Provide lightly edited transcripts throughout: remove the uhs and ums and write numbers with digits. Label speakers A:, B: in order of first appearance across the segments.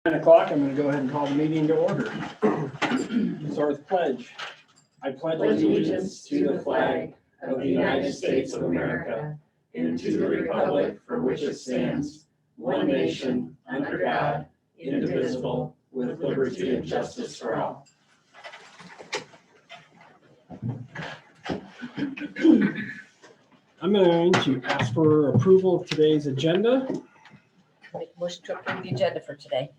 A: 9 o'clock. I'm going to go ahead and call the meeting to order. Start with pledge. I pledge
B: allegiance to the flag of the United States of America and to the republic for which it stands, one nation, under God, indivisible, with liberty and justice for all.
A: I'm going to ask for approval of today's agenda.
C: Make a motion to approve the agenda for today.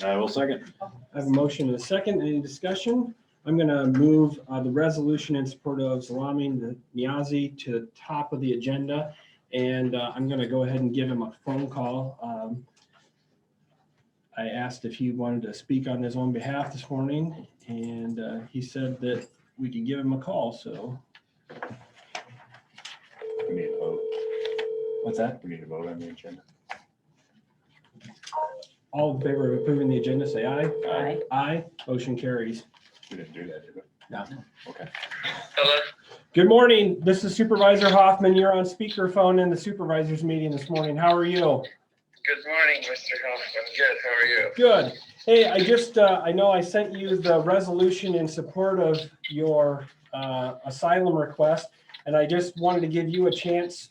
D: I will second.
A: I have a motion and a second. Any discussion? I'm going to move the resolution in support of Salami Niazi to the top of the agenda, and I'm going to go ahead and give him a phone call. I asked if he wanted to speak on his own behalf this morning, and he said that we could give him a call. So,
D: We need a vote.
A: what's that?
D: We need a vote on the agenda.
A: All in favor of approving the agenda, say aye.
C: Aye.
A: Aye. Motion carries.
D: We didn't do that, did we?
A: No.
D: Okay.
E: Hello.
A: Good morning. This is Supervisor Hoffman. You're on speakerphone in the supervisors meeting this morning. How are you?
E: Good morning, Mr. Hoffman. Good. How are you?
A: Good. Hey, I know I sent you the resolution in support of your asylum request, and I just wanted to give you a chance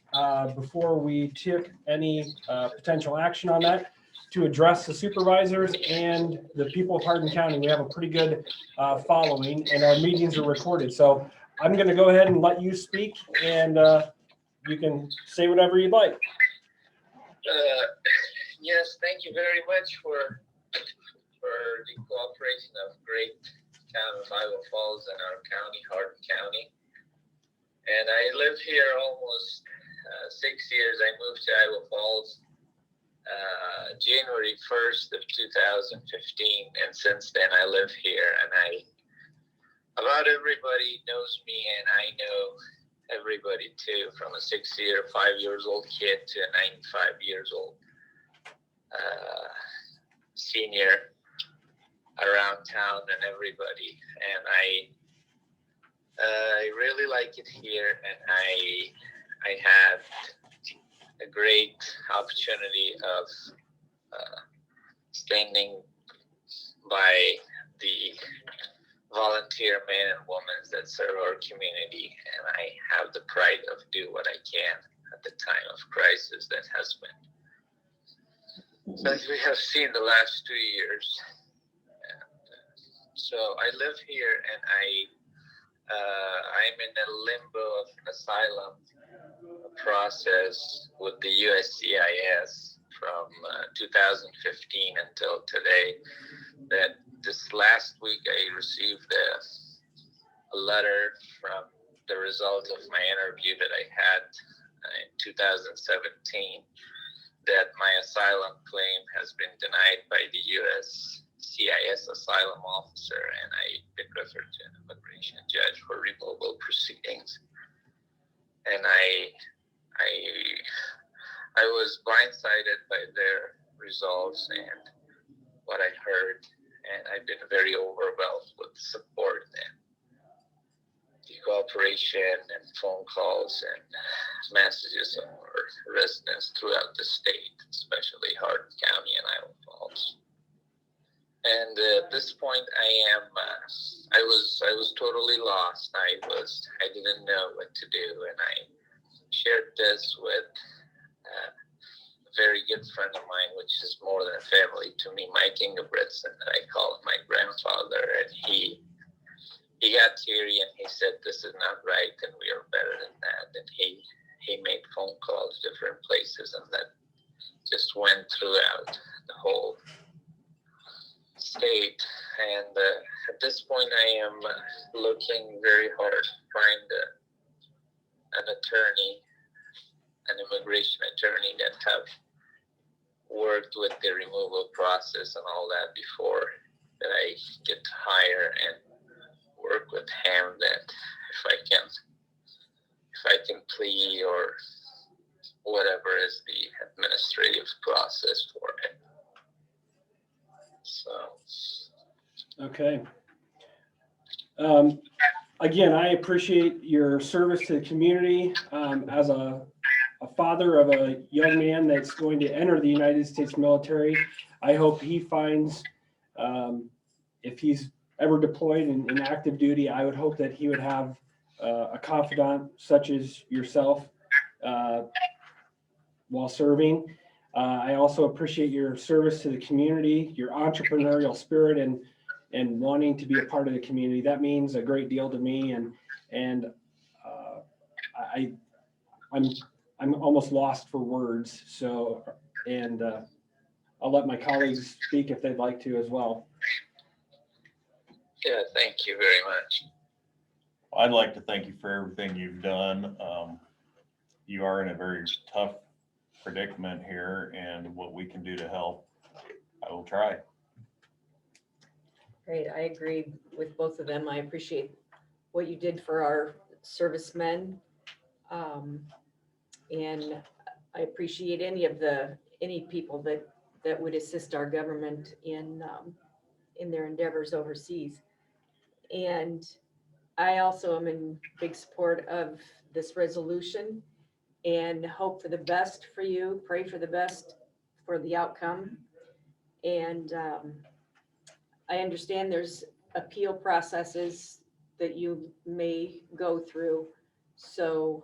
A: before we took any potential action on that to address the supervisors and the people of Hardin County. We have a pretty good following, and our meetings are recorded. So I'm going to go ahead and let you speak, and you can say whatever you'd like.
E: Yes, thank you very much for the cooperation of great town of Iowa Falls and our county, Hardin County. And I live here almost 6 years. I moved to Iowa Falls January 1st of 2015, and since then I live here, and about everybody knows me, and I know everybody too, from a 5-year-old kid to a 95-year-old senior around town and everybody. And I really like it here, and I had a great opportunity of standing by the volunteer men and women that serve our community, and I have the pride of do what I can at the time of crisis that has been, as we have seen the last 2 years. And so I live here, and I'm in a limbo of asylum process with the USCIS from 2015 until today. That this last week I received a letter from the result of my interview that I had in 2017 that my asylum claim has been denied by the USCIS asylum officer, and I've been referred to an immigration judge for removal proceedings. And I was blindsided by their results and what I heard, and I've been very overwhelmed with support and the cooperation and phone calls and messages of our residents throughout the state, especially Hardin County and Iowa Falls. And at this point, I was totally lost. I didn't know what to do, and I shared this with a very good friend of mine, which is more than a family to me, Mike Ingebretson, that I call my grandfather, and he got teary and he said, "This is not right, and we are better than that." And he made phone calls to different places, and that just went throughout the whole state. And at this point, I am looking very hard to find an attorney, an immigration attorney that have worked with the removal process and all that before, that I get to hire and work with him, that if I can plea or whatever is the administrative process for it. So.
A: Okay. Again, I appreciate your service to the community as a a father of a young man that's going to enter the United States military. I hope he finds, if he's ever deployed in active duty, I would hope that he would have a confidant such as yourself while serving. I also appreciate your service to the community, your entrepreneurial spirit, and wanting to be a part of the community. That means a great deal to me, and I'm almost lost for words. So, and I'll let my colleagues speak if they'd like to as well.
E: Yeah, thank you very much.
D: I'd like to thank you for everything you've done. You are in a very tough predicament here, and what we can do to help, I will try.
C: Great, I agree with both of them. I appreciate what you did for our servicemen. And I appreciate any people that would assist our government in their endeavors overseas. And I also am in big support of this resolution and hope for the best for you, pray for the best for the outcome. And I understand there's appeal processes that you may go through. So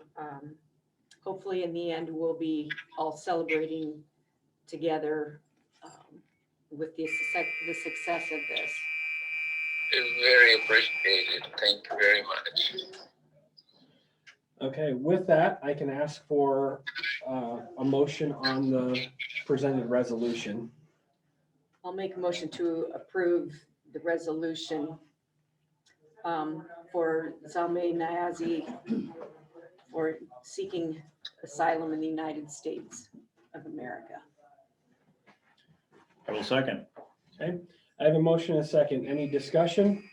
C: hopefully in the end, we'll be all celebrating together with the success of this.
E: It's very appreciated. Thank you very much.
A: Okay, with that, I can ask for a motion on the presented resolution.
C: I'll make a motion to approve the resolution for Zalmay Niazi for seeking asylum in the United States of America.
D: I will second.
A: Okay, I have a motion and a second. Any discussion?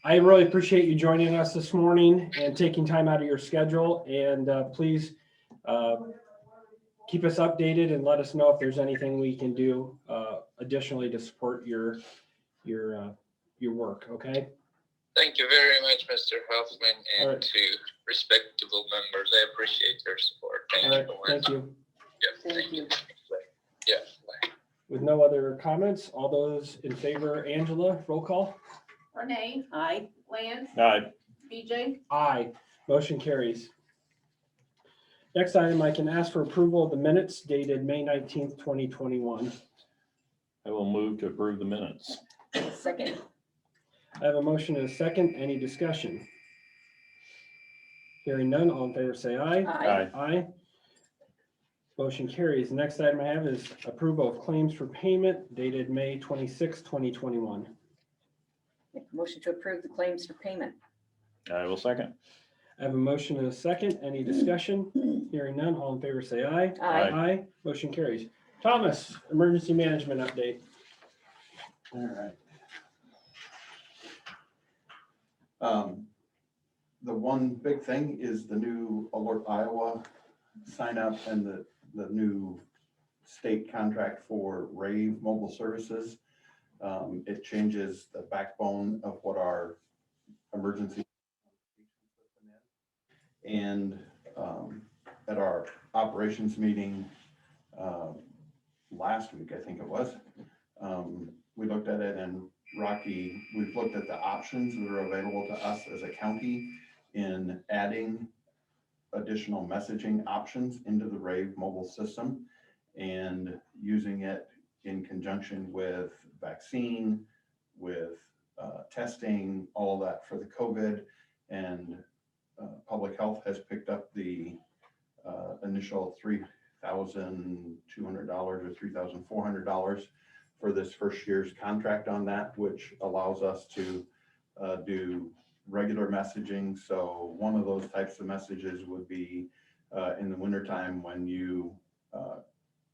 A: I really appreciate you joining us this morning and taking time out of your schedule. And please keep us updated and let us know if there's anything we can do additionally to support your work. Okay.
E: Thank you very much, Mr. Huffman, and
A: All right.
E: to respectable members. I appreciate your support. Thank
A: All
E: you
A: right.
E: so much.
A: Thank you.
E: Yeah,
C: Thank you.
E: Yeah, bye.
A: With no other comments, all those in favor, Angela, roll call.
F: Renee,
C: Aye.
F: Lance,
D: Aye.
F: BJ,
A: Aye. Motion carries. Next item, I can ask for approval of the minutes dated May 19th, 2021.
D: I will move to approve the minutes.
C: Second.
A: I have a motion and a second. Any discussion? Hearing none, all in favor say aye.
C: Aye.
A: Aye. Motion carries. The next item I have is approval of claims for payment dated May 26, 2021.
C: Make a motion to approve the claims for payment.
D: I will second.
A: I have a motion and a second. Any discussion? Hearing none, all in favor say aye.
C: Aye.
A: Aye. Motion carries. Thomas, emergency management update.
G: All right. The one big thing is the new Alert Iowa sign up and the new state contract for RAVE mobile services. It changes the backbone of what our emergency system is. And at our operations meeting last week, I think it was, we looked at it, and Rocky, we've looked at the options that are available to us as a county in adding additional messaging options into the RAVE mobile system and using it in conjunction with vaccine, with testing, all of that for the COVID. And public health has picked up the initial $3,200 or $3,400 for this first year's contract on that, which allows us to do regular messaging. So one of those types of messages would be in the wintertime when you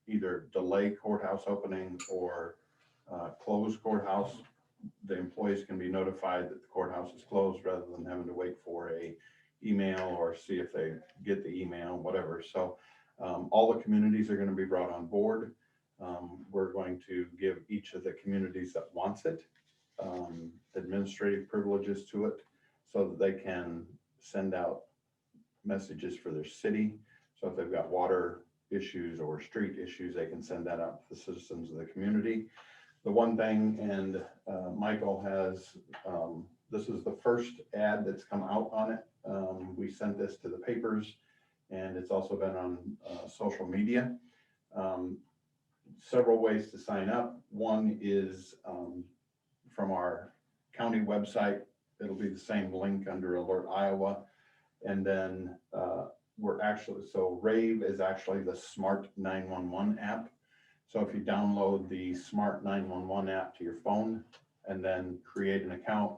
G: either delay courthouse opening or close courthouse, the employees can be notified that the courthouse is closed rather than having to wait for a email or see if they get the email, whatever. So all the communities are going to be brought on board. We're going to give each of the communities that wants it administrative privileges to it so that they can send out messages for their city. So if they've got water issues or street issues, they can send that out to the citizens of the community. The one thing, and Michael has, this is the first ad that's come out on it. We sent this to the papers, and it's also been on social media. Several ways to sign up. One is from our county website. It'll be the same link under Alert Iowa. And then Rave is actually the Smart 911 app. So if you download the Smart 911 app to your phone and then create an account,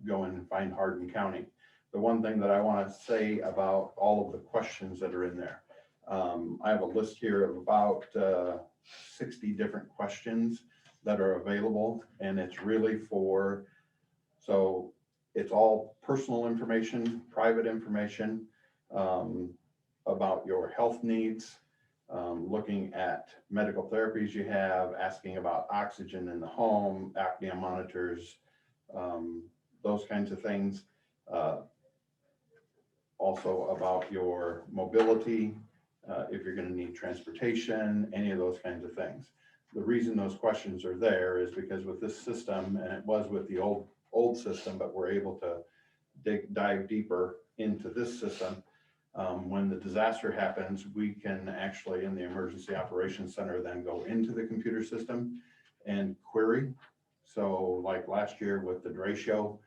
G: go in and find Hardin County. The one thing that I want to say about all of the questions that are in there, I have a list here of about 60 different questions that are available, and it's really so it's all personal information, private information, about your health needs, looking at medical therapies you have, asking about oxygen in the home, apnea monitors, those kinds of things. Also about your mobility, if you're going to need transportation, any of those kinds of things. The reason those questions are there is because with this system, and it was with the old system, but we're able to dive deeper into this system. When the disaster happens, we can actually, in the Emergency Operations Center, then go into the computer system and query. So like last year with the derecho,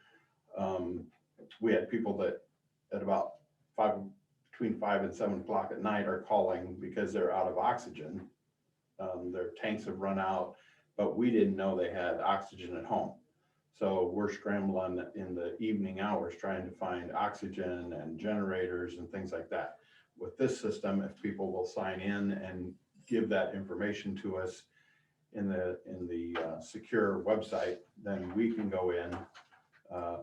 G: we had people that at about between 5 and 7 o'clock at night are calling because they're out of oxygen. Their tanks have run out, but we didn't know they had oxygen at home. So we're scrambling in the evening hours trying to find oxygen and generators and things like that. With this system, if people will sign in and give that information to us in the secure website, then we can go in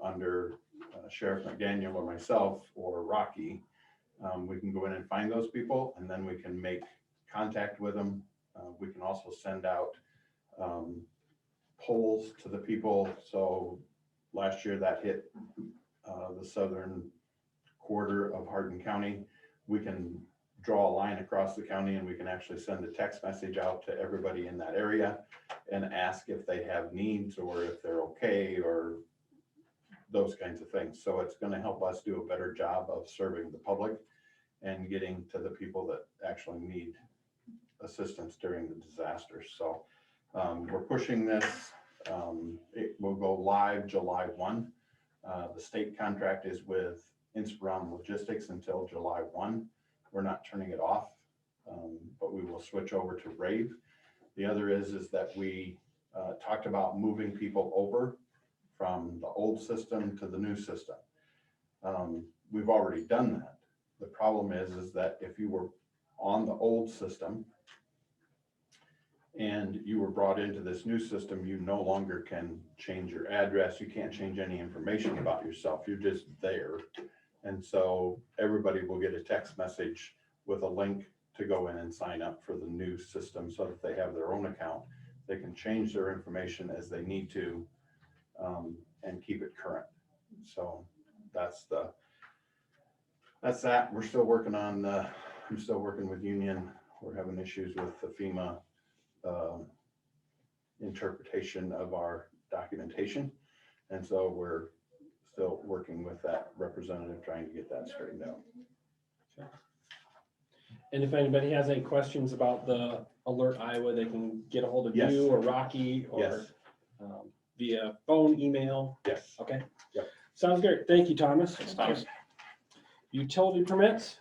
G: under Sheriff McDaniel or myself or Rocky. We can go in and find those people, and then we can make contact with them. We can also send out polls to the people. So last year that hit the southern quarter of Hardin County. We can draw a line across the county, and we can actually send a text message out to everybody in that area and ask if they have needs or if they're okay or those kinds of things. So it's going to help us do a better job of serving the public and getting to the people that actually need assistance during the disaster. So we're pushing this. It will go live July 1. The state contract is with Inspiron Logistics until July 1. We're not turning it off, but we will switch over to Rave. The other is that we talked about moving people over from the old system to the new system. We've already done that. The problem is that if you were on the old system and you were brought into this new system, you no longer can change your address. You can't change any information about yourself. You're just there. And so everybody will get a text message with a link to go in and sign up for the new system so that they have their own account. They can change their information as they need to and keep it current. So that's that. We're still working on, I'm still working with Union. We're having issues with the FEMA interpretation of our documentation. And so we're still working with that representative, trying to get that straightened out.
A: Okay. And if anybody has any questions about the Alert Iowa, they can get a hold of
G: Yes.
A: you or Rocky or
G: Yes.
A: Via phone, email.
G: Yes.
A: Okay.
G: Yep.
A: Sounds great. Thank you, Thomas.
D: Thanks, Thomas.
A: Utility permits?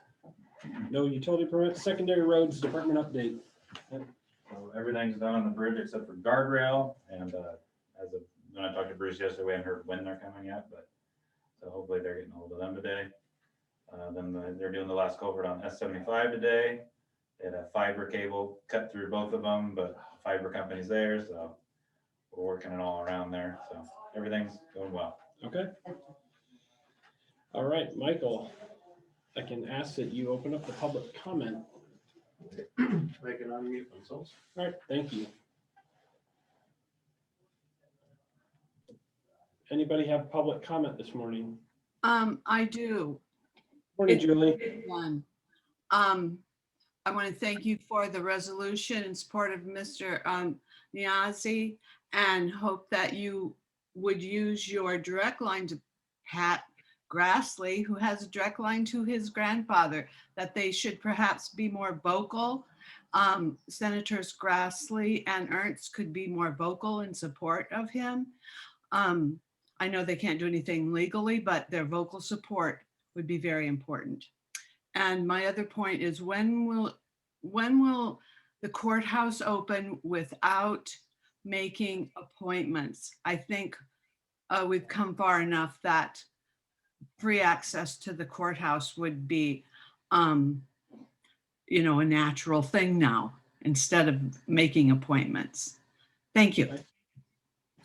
A: No utility permits. Secondary roads department update.
H: So everything's done on the bridge except for guardrail, and as of when I talked to Bruce yesterday, we haven't heard when they're coming yet, but so hopefully they're getting a hold of them today. Then they're doing the last culvert on S75 today. They had a fiber cable cut through both of them, but the fiber company's there, so we're working it all around there. So everything's going well.
A: Okay. All right, Michael, I can ask that you open up the public comment.
B: They can unmute themselves.
A: All right, thank you. Anybody have public comment this morning?
I: I do.
A: Morning, Julie.
I: One. I want to thank you for the resolution in support of Mr. Niazi, and hope that you would use your direct line to Pat Grassley, who has a direct line to his grandfather, that they should perhaps be more vocal. Senators Grassley and Ernst could be more vocal in support of him. I know they can't do anything legally, but their vocal support would be very important. And my other point is, when will the courthouse open without making appointments? I think we've come far enough that free access to the courthouse would be, you know, a natural thing now, instead of making appointments. Thank you.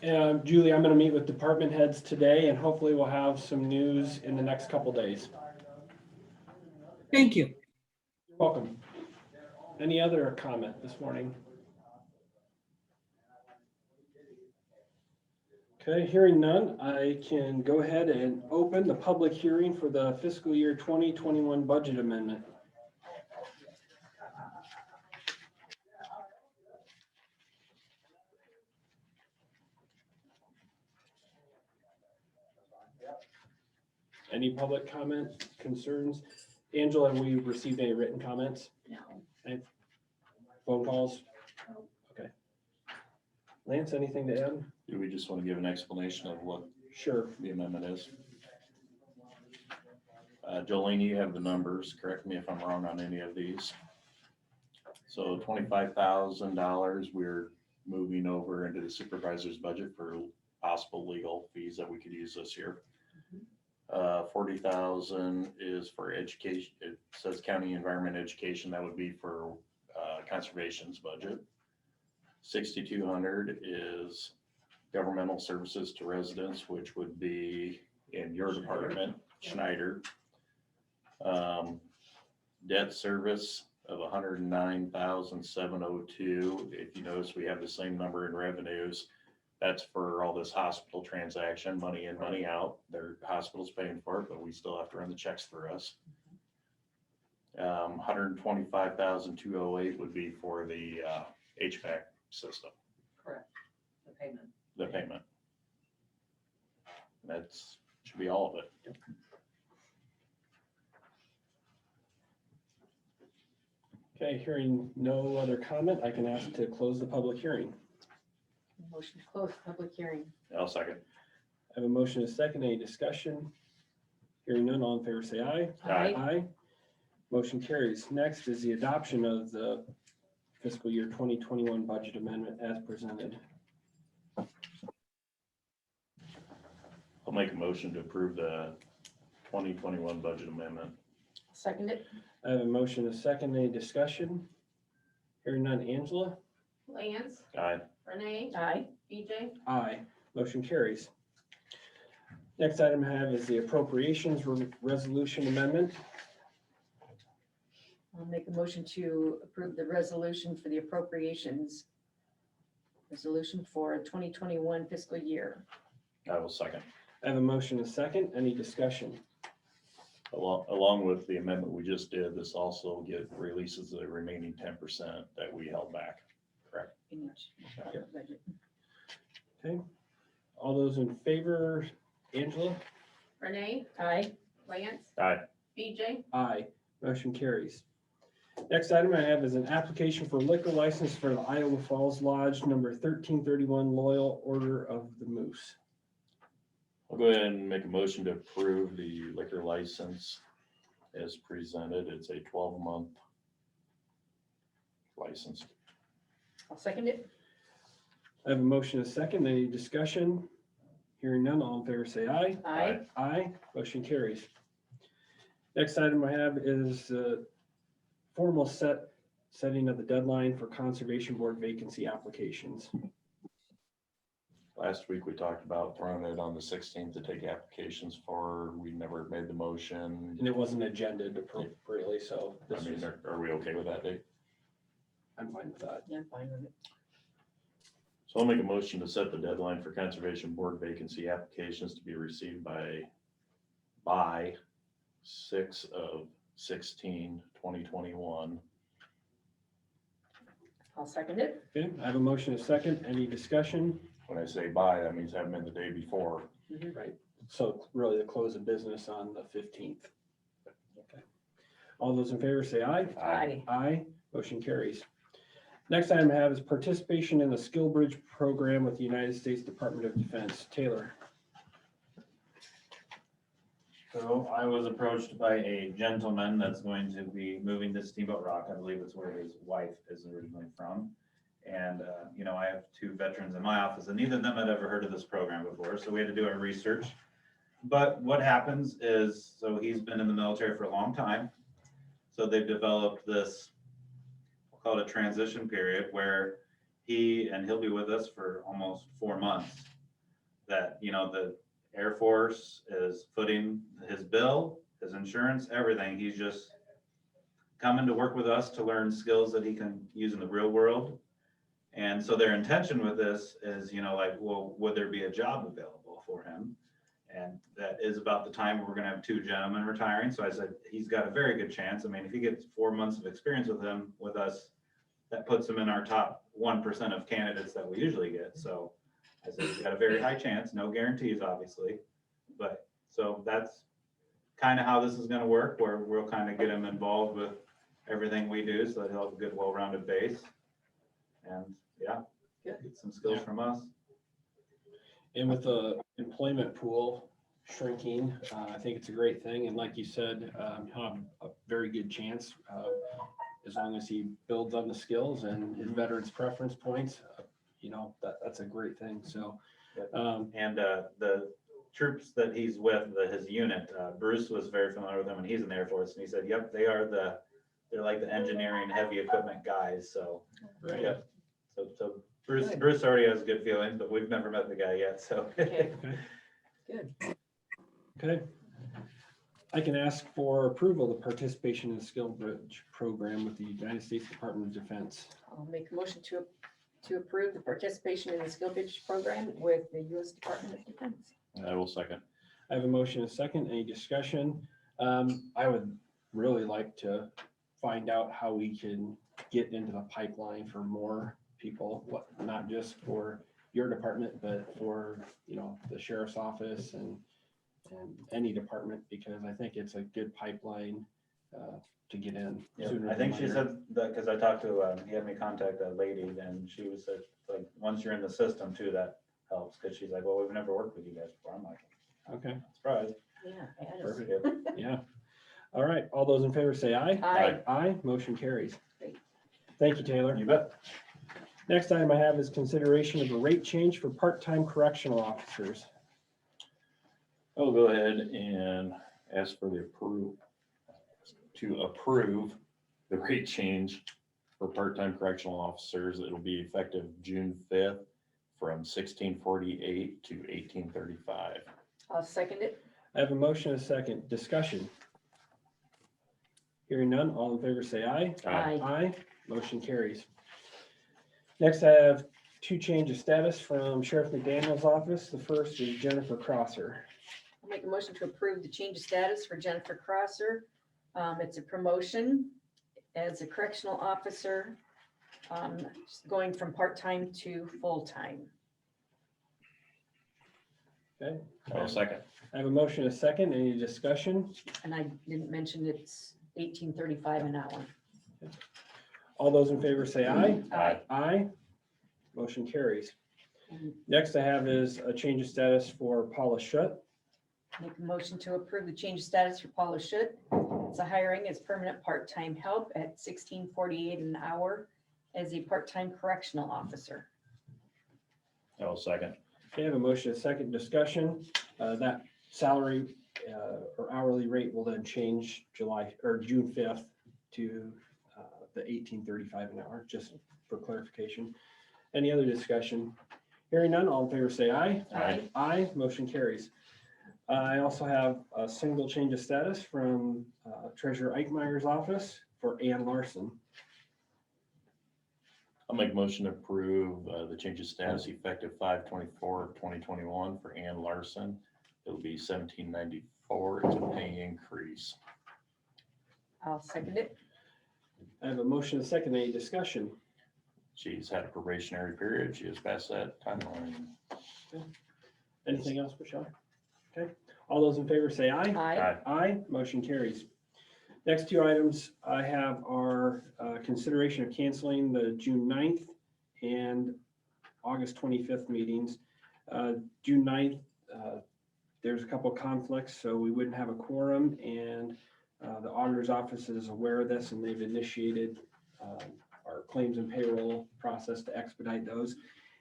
A: Julie, I'm going to meet with department heads today, and hopefully we'll have some news in the next couple days.
I: Thank you.
A: You're welcome. Any other comment this morning? Okay, hearing none, I can go ahead and open the public hearing for the fiscal year 2021 budget amendment. Any public comment, concerns? Angela, have we received any written comments?
F: No.
A: Any phone calls? Okay. Lance, anything to add?
D: Do we just want to give an explanation of what
A: Sure.
D: the amendment is? Jolene, you have the numbers. Correct me if I'm wrong on any of these. So $25,000 we're moving over into the supervisor's budget for possible legal fees that we could use this year. 40,000 is for education. It says county environment education. That would be for conservation's budget. 6,200 is governmental services to residents, which would be in your department, Schneider. Debt service of 109,702. If you notice, we have the same number in revenues. That's for all this hospital transaction, money in, money out. Their hospital's paying for it, but we still have to run the checks for us. 125,208 would be for the HVAC system.
B: Correct. The payment.
D: The payment. That's should be all of it.
A: Okay, hearing no other comment, I can ask to close the public hearing.
C: Motion to close public hearing.
D: I'll second.
A: I have a motion and a second. Any discussion? Hearing none, all in favor say aye.
C: Aye.
A: Aye. Motion carries. Next is the adoption of the fiscal year 2021 budget amendment as presented.
D: I'll make a motion to approve the 2021 budget amendment.
C: Second it.
A: I have a motion and a second. Any discussion? Hearing none. Angela?
F: Lance,
D: Aye.
F: Renee,
C: Aye.
F: BJ,
A: Aye. Motion carries. Next item I have is the appropriations resolution amendment.
C: I'll make a motion to approve the resolution for the appropriations. Resolution for 2021 fiscal year.
D: I will second.
A: I have a motion and a second. Any discussion?
D: Along with the amendment we just did, this also releases the remaining 10% that we held back. Correct.
C: In each budget.
A: Okay. All those in favor? Angela?
F: Renee,
C: Aye.
F: Lance,
D: Aye.
F: BJ,
A: Aye. Motion carries. Next item I have is an application for liquor license for the Iowa Falls Lodge number 1331 Loyal Order of the Moose.
D: I'll go ahead and make a motion to approve the liquor license as presented. It's a 12-month license.
C: I'll second it.
A: I have a motion and a second. Any discussion? Hearing none, all in favor say aye.
C: Aye.
A: Aye. Motion carries. Next item I have is formal setting of the deadline for Conservation Board vacancy applications.
D: Last week, we talked about throwing it on the 16th to take applications for. We never made the motion.
A: And it wasn't agended appropriately, so
D: I
A: this
D: mean,
A: is,
D: are we okay with that date?
A: I'm fine with that.
C: Yeah, I'm fine with it.
D: So I'll make a motion to set the deadline for Conservation Board vacancy applications to be received by 6 of 2021.
C: I'll second it.
A: Okay, I have a motion and a second. Any discussion?
D: When I say by, that means have them in the day before.
A: Right. So really the close of business on the 15th. Okay. All those in favor say aye.
C: Aye.
A: Aye, motion carries. Next item I have is participation in the Skill Bridge program with the United States Department of Defense. Taylor.
H: So I was approached by a gentleman that's going to be moving to Steamboat Rock. I believe it's where his wife is originally from. And, you know, I have 2 veterans in my office and neither of them had ever heard of this program before. So we had to do our research. But what happens is, so he's been in the military for a long time. So they've developed this, we'll call it a transition period where he'll be with us for almost 4 months. That, you know, the Air Force is footing his bill, his insurance, everything. He's just coming to work with us to learn skills that he can use in the real world. And so their intention with this is, you know, like, well, would there be a job available for him? And that is about the time we're gonna have 2 gentlemen retiring. So I said, he's got a very good chance. I mean, if he gets 4 months of experience with us, that puts him in our top 1% of candidates that we usually get. So I said, he's got a very high chance, no guarantees, obviously. But so that's kind of how this is gonna work, where we'll kind of get him involved with everything we do so that he'll have a good, well-rounded base. And yeah,
C: Good.
H: get some skills from us.
A: And with the employment pool shrinking, I think it's a great thing. And like you said, he'll have a very good chance as long as he builds on the skills and his veterans preference points. You know, that's a great thing. So,
H: And the troops that he's with, his unit, Bruce was very familiar with them, and he's in the Air Force, and he said, yep, they're like the engineering heavy equipment guys. So
A: right.
H: yep. So Bruce
C: Good.
H: Bruce already has good feelings, but we've never met the guy yet. So
C: Okay. Good.
A: Okay. I can ask for approval of participation in the Skill Bridge program with the United States Department of Defense.
C: I'll make a motion to approve the participation in the Skill Bridge program with the U.S. Department of Defense.
D: I will second.
A: I have a motion and a second. Any discussion? I would really like to find out how we can get into the pipeline for more people, not just for your department, but for, you know, the sheriff's office and any department, because I think it's a good pipeline to get in.
H: yeah,
A: sooner
H: I think
A: than
H: she
A: later.
H: said that because I talked to he had me contact a lady, and she was like, once you're in the system too, that helps, because she's like, well, we've never worked with you guys before. I'm like,
A: Okay,
H: surprised.
C: Yeah. add us.
A: perfect.
H: Yep.
A: Yeah. All right. All those in favor say aye.
C: Aye.
A: Aye. Motion carries.
C: Great.
A: Thank you, Taylor.
H: You bet.
A: Next item I have is consideration of a rate change for part-time correctional officers.
D: I'll go ahead and ask for to approve the rate change for part-time correctional officers. It'll be effective June 5th from 1648 to 1835.
C: I'll second it.
A: I have a motion and a second. Discussion. Hearing none, all in favor say aye.
C: Aye.
A: Aye. Motion carries. Next, I have 2 change of status from Sheriff McDaniel's office. The first is Jennifer Crosser.
C: I'll make a motion to approve the change of status for Jennifer Crosser. It's a promotion as a correctional officer, going from part-time to full-time.
A: Okay.
D: I'll second.
A: I have a motion and a second. Any discussion?
C: And I didn't mention it's $18.35 an hour.
A: All those in favor say aye.
C: Aye.
A: Aye. Motion carries.
C: And
A: Next I have is a change of status for Paula Schutt.
C: make a motion to approve the change of status for Paula Schutt. It's a hiring as permanent part-time help at $16.48 an hour as a part-time correctional officer.
D: I'll second.
A: Okay, I have a motion, a second discussion. That salary or hourly rate will then change June 5th to the $18.35 an hour, just for clarification. Any other discussion? Hearing none, all in favor say aye.
C: Aye.
A: Aye, motion carries. I also have a single change of status from Treasurer Eichmeyer's office for Ann Larson.
D: I'll make a motion to approve the change of status effective 5/24/2021 for Ann Larson. It'll be $17.94. It's a pay increase.
C: I'll second it.
A: I have a motion and a second. Any discussion?
D: She's had a probationary period. She has passed that timeline.
A: Anything else, Michelle? Okay, all those in favor say aye.
C: Aye.
A: Aye, motion carries. Next two items I have are consideration of canceling the June 9th and August 25th meetings. June 9th, there's a couple conflicts, so we wouldn't have a quorum, and the auditor's office is aware of this, and they've initiated our claims and payroll process to expedite those.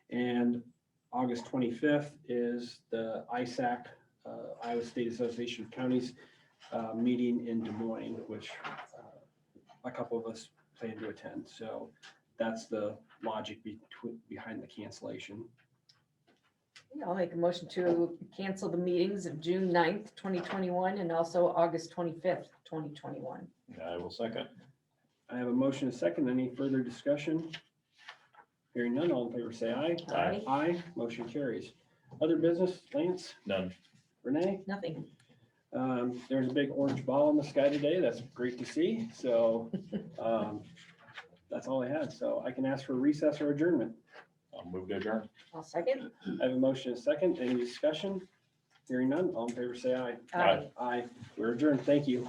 A: And August 25th is the ISAC, Iowa State Association of Counties, meeting in Des Moines, which a couple of us plan to attend. So that's the logic behind the cancellation.
C: I'll make a motion to cancel the meetings of June 9th, 2021, and also August 25th, 2021.
D: I will second.
A: I have a motion and a second. Any further discussion? Hearing none, all in favor say aye.
D: Aye.
A: Aye, motion carries. Other business, Lance,
D: None.
A: Renee?
C: Nothing.
A: There's a big orange ball in the sky today. That's great to see. So that's all I had. So I can ask for recess or adjournment.
D: I'll move to adjourn.
C: I'll second.
A: I have a motion and a second. Any discussion? Hearing none, all in favor say aye.
C: Aye.
A: Aye. We're adjourned. Thank you.